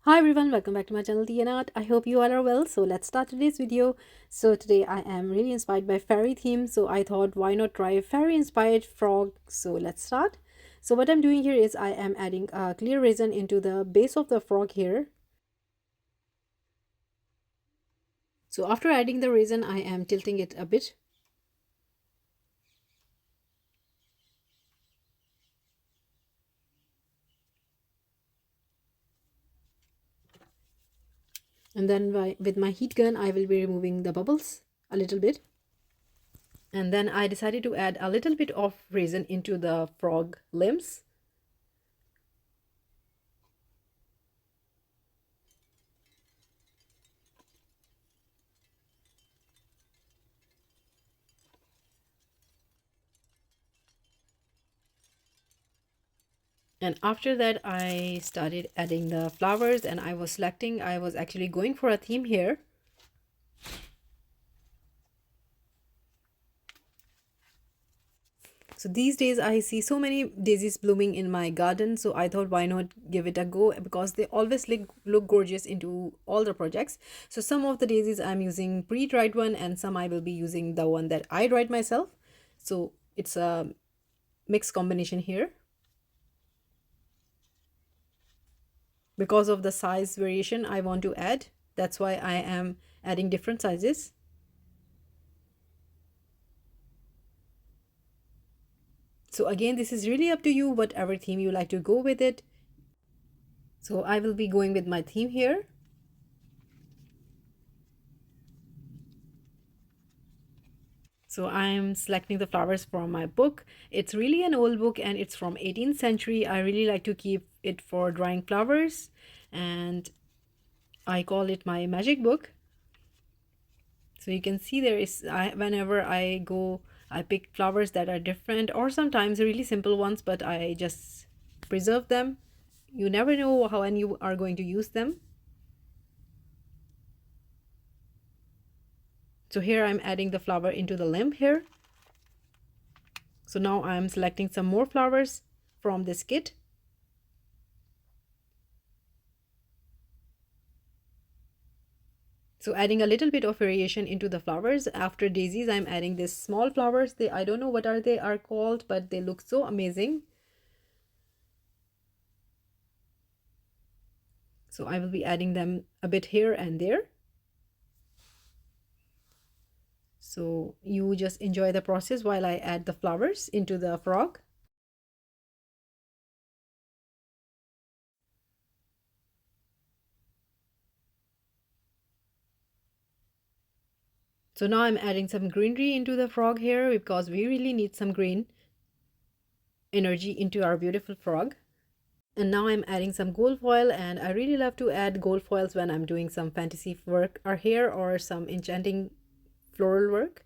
Hi everyone, welcome back to my channel Tea and Art. I hope you all are well. So let's start today's video. So today I am really inspired by fairy theme. So I thought why not try a fairy inspired frog. So let's start. So what I'm doing here is I am adding a clear resin into the base of the frog here. So after adding the resin, I am tilting it a bit. And then with my heat gun, I will be removing the bubbles a little bit. And then I decided to add a little bit of resin into the frog limbs. And after that, I started adding the flowers and I was actually going for a theme here. So these days I see so many daisies blooming in my garden. So I thought why not give it a go because they always look gorgeous into all the projects. So some of the daisies I'm using pre-dried one and some I will be using the one that I dried myself. So it's a mixed combination here. Because of the size variation I want to add, that's why I am adding different sizes. So again, this is really up to you, whatever theme you like to go with it. So I will be going with my theme here. So I'm selecting the flowers from my book. It's really an old book and it's from 18th century. I really like to keep it for drying flowers and I call it my magic book. So you can see there is, whenever I go, I pick flowers that are different or sometimes really simple ones, but I just preserve them. You never know how and you are going to use them. So here I'm adding the flower into the limb here. So now I'm selecting some more flowers from this kit. So adding a little bit of variation into the flowers. After daisies, I'm adding these small flowers. I don't know what they are called, but they look so amazing. So I will be adding them a bit here and there. So you just enjoy the process while I add the flowers into the frog. So now I'm adding some greenery into the frog here because we really need some green energy into our beautiful frog. And now I'm adding some gold foil, and I really love to add gold foils when I'm doing some fantasy work or here or some enchanting floral work.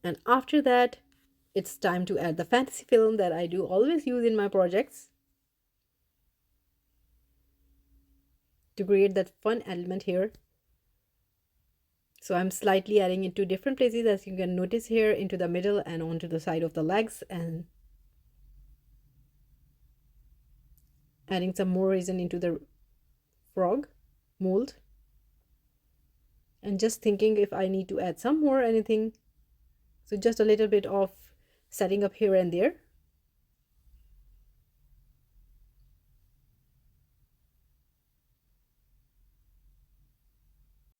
And after that, it's time to add the fantasy film that I do always use in my projects to create that fun element here. So I'm slightly adding it to different places, as you can notice here, into the middle and onto the side of the legs, and adding some more resin into the frog mold. And just thinking if I need to add some more anything. So just a little bit of setting up here and there.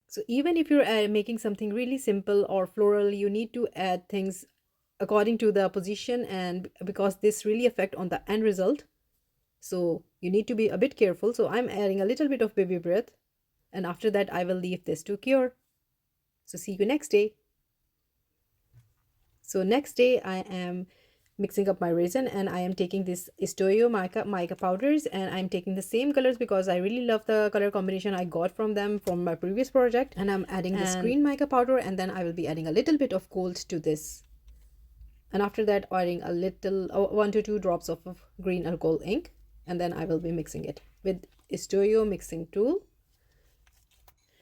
So even if you're making something really simple or floral, you need to add things according to the position, and because this really affect on the end result. So you need to be a bit careful. So I'm adding a little bit of baby breath, and after that I will leave this to cure. So see you next day. So next day I am mixing up my resin, and I am taking this ISTOYO Mica powders, and I'm taking the same colors because I really love the color combination I got from them from my previous project. And I'm adding this green mica powder, and then I will be adding a little bit of gold to this. And after that, adding a little 1 to 2 drops of green alcohol ink, and then I will be mixing it with ISTOYO mixing tool.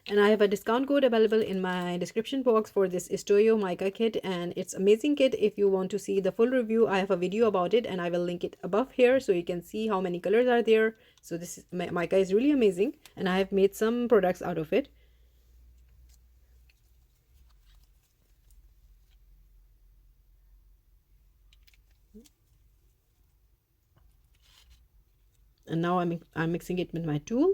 And I have a discount code available in my description box for this ISTOYO Mica Kit, and it's amazing kit. If you want to see the full review, I have a video about it and I will link it above here so you can see how many colors are there. So this is, mica is really amazing, and I have made some products out of it. And now I'm mixing it with my tool.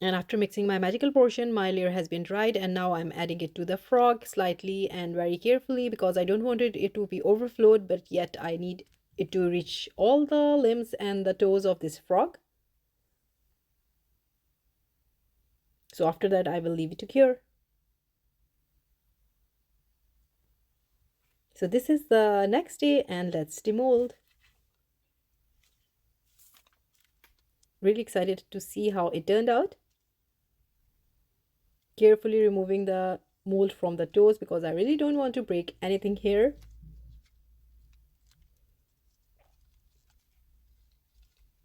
And after mixing my magical portion, my layer has been dried, and now I'm adding it to the frog slightly and very carefully because I don't want it to be overflowed, but yet I need it to reach all the limbs and the toes of this frog. So after that, I will leave it to cure. So this is the next day, and let's demold. Really excited to see how it turned out. Carefully removing the mold from the toes because I really don't want to break anything here.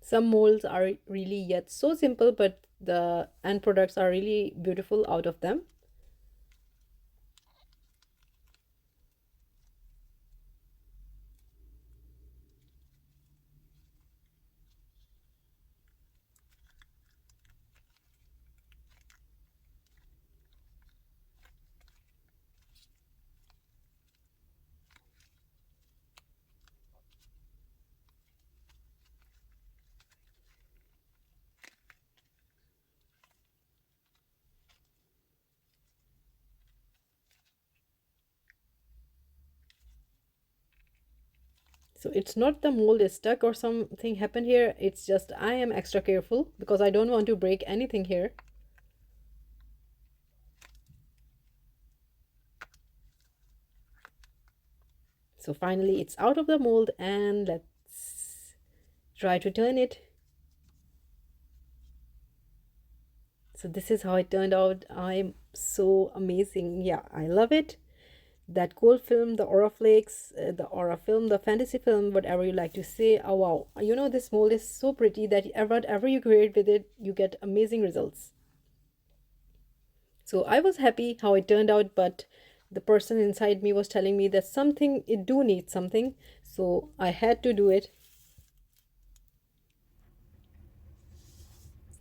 Some molds are really yet so simple, but the end products are really beautiful out of them. So it's not the mold is stuck or something happened here. It's just I am extra careful because I don't want to break anything here. So finally it's out of the mold, and let's try to turn it. So this is how it turned out. I'm so amazing. Yeah, I love it. That gold film, the aura flakes, the aura film, the fantasy film, whatever you like to say. Oh wow, you know, this mold is so pretty that whatever you create with it, you get amazing results. So I was happy how it turned out, but the person inside me was telling me that something, it do need something, so I had to do it.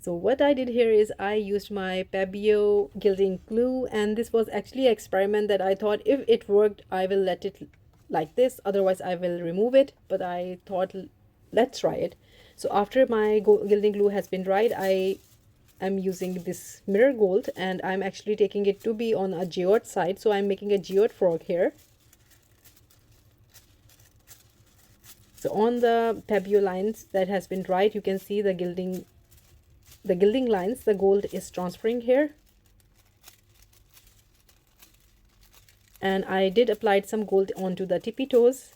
So what I did here is I used my Pabio gilding glue, and this was actually an experiment that I thought if it worked, I will let it like this, otherwise I will remove it, but I thought let's try it. So after my gilding glue has been dried, I am using this mirror gold, and I'm actually taking it to be on a geode side, so I'm making a geode frog here. So on the Pabio lines that has been dried, you can see the gilding lines, the gold is transferring here. And I did apply some gold onto the tippy toes.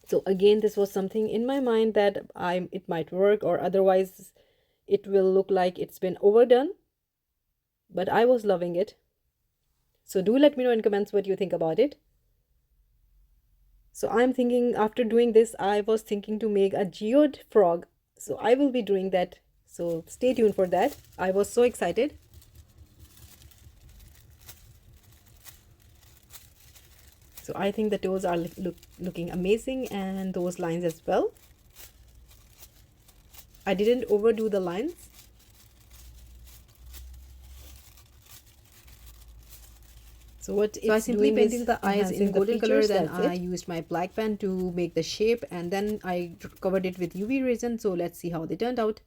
So again, this was something in my mind that it might work, or otherwise it will look like it's been overdone. But I was loving it. So do let me know in comments what you think about it. So I'm thinking, after doing this, I was thinking to make a geode frog. So I will be doing that. So stay tuned for that. I was so excited. So I think the toes are looking amazing, and those lines as well. I didn't overdo the lines. So I simply painted the eyes in golden color, then I used my black pen to make the shape, and then I covered it with UV resin. So let's see how they turned out.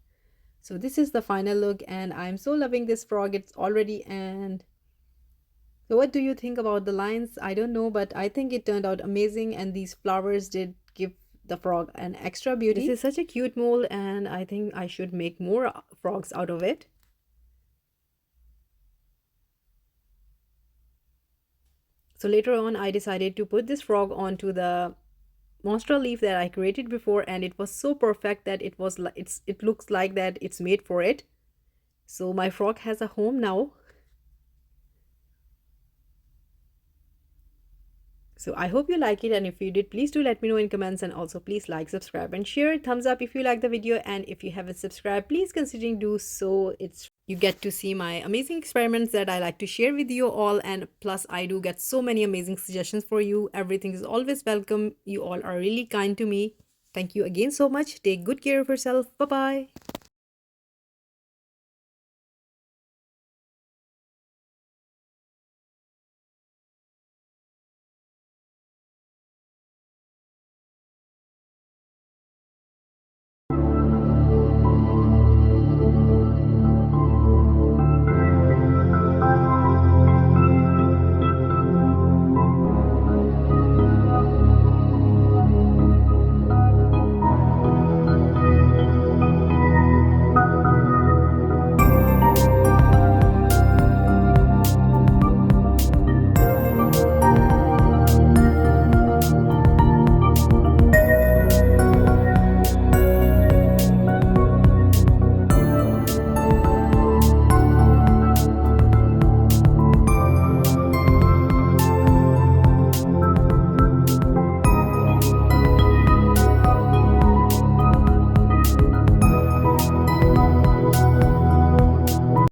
So this is the final look, and I'm so loving this frog. It's already, and so what do you think about the lines? I don't know, but I think it turned out amazing, and these flowers did give the frog an extra beauty. This is such a cute mold, and I think I should make more frogs out of it. So later on, I decided to put this frog onto monster leaf that I created before, and it was so perfect that it was like it looks like that it's made for it. So my frog has a home now. So I hope you like it, and if you did, please do let me know in comments, and also please like, subscribe and share. Thumbs up if you like the video, and if you haven't subscribed, please consider do so. It's you get to see my amazing experiments that I like to share with you all, and plus I do get so many amazing suggestions for you. Everything is always welcome. You all are really kind to me. Thank you again so much. Take good care of yourself. Bye bye.